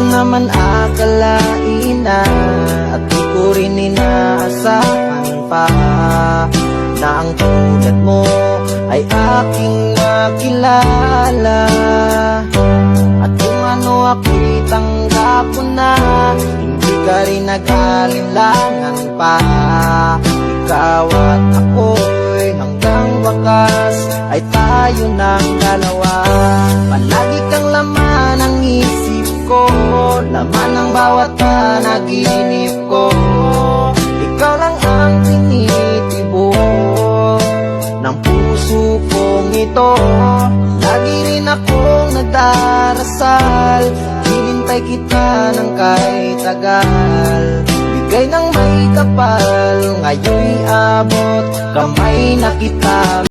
naman akalain na, at di ko rin inaasahan pa, na ang tulad mo ay aking makilala. At kung ano ako'y tanggap ko na, hindi ka rin nag-alinlangan pa. Ikaw at ako'y hanggang wakas ay tayo ng dalawa. Palagi kang laman ng isip ko, laman ng bawat panaginip ko. Ikaw lang ang tinitibok ng puso kong ito. Lagi rin akong nagdarasal, hinintay kita ng kahit tagal. Bigay ng may kapal, ngayon'y abot kamay na kita.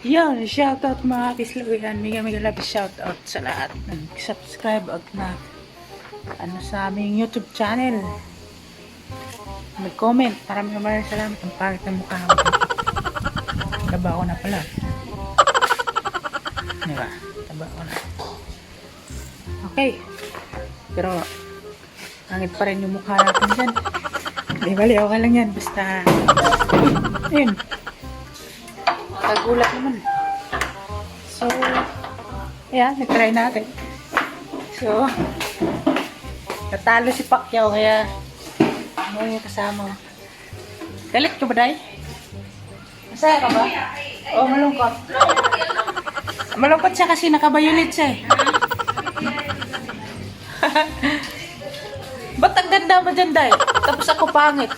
Yan, shoutout mga kisloyan. Mega love shoutout sa lahat nag-subscribe at na sa aming YouTube channel. Nag-comment. Maraming salamat. Ang pangit ng mukha ko. Taba ko na pala. Diba? Taba ko na. Okay. Pero pangit pa rin yung mukha natin dyan. Hindi bali, okay lang yan. Basta ayun. Kagulat naman. So, ayan, nag-try natin. So, natalo si Pacquiao, kaya ano yung kasama. Galit ka ba, Day? Masaya ka ba? O, malungkot. Malungkot siya kasi nakabayulit siya eh. Ba't ang ganda mo dyan, Day? Tapos ako pangit.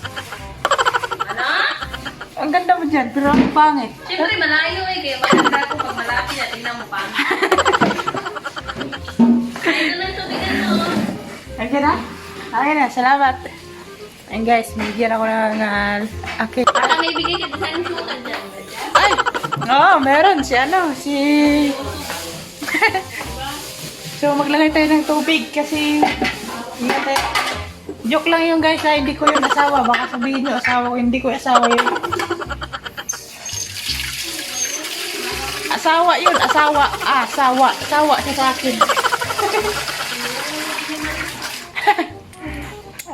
Ang ganda mo dyan, pero ang pangit. Siyempre, malayo eh. Kaya maganda ko pag malapit na tingnan mo pangit. Ayun na lang tubigan mo. Okay na? Okay na, salamat. Ayun guys, bigyan ako ng akit. Parang may bigay ka sa sukan dyan. Ay! Oo, meron. Si So, maglagay tayo ng tubig kasi joke lang yung guys ha, hindi ko yung asawa. Baka sabihin nyo asawa ko, hindi ko asawa yun. Asawa yun, asawa. Asawa siya sa akin.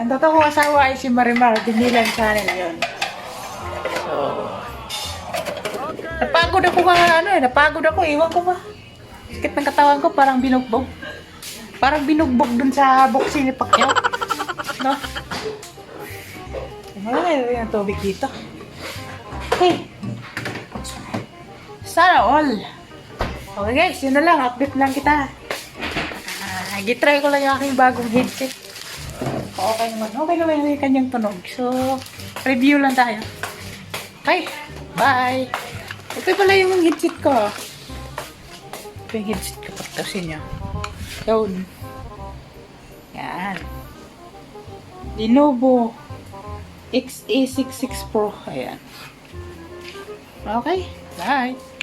Ang totoo kong asawa ay si Marimar. Dinilan channel yun. So, napagod ako napagod ako. Iwan ko ba? Sakit ng katawan ko, parang binugbog. Parang binugbog dun sa boxing ni Pacquiao. No? Wala yung tubig dito. Okay. Sana all. Okay guys, yun na lang. Update lang kita. Gitry ko lang yung aking bagong headset. Okay naman yung kanyang tunog. So, review lang tayo. Okay, bye. Ito pala yung headset ko. Ito yung headset ko. Pagkasin nyo. Yun. Yan. Lenovo XA66 Pro. Ayan. Okay, bye.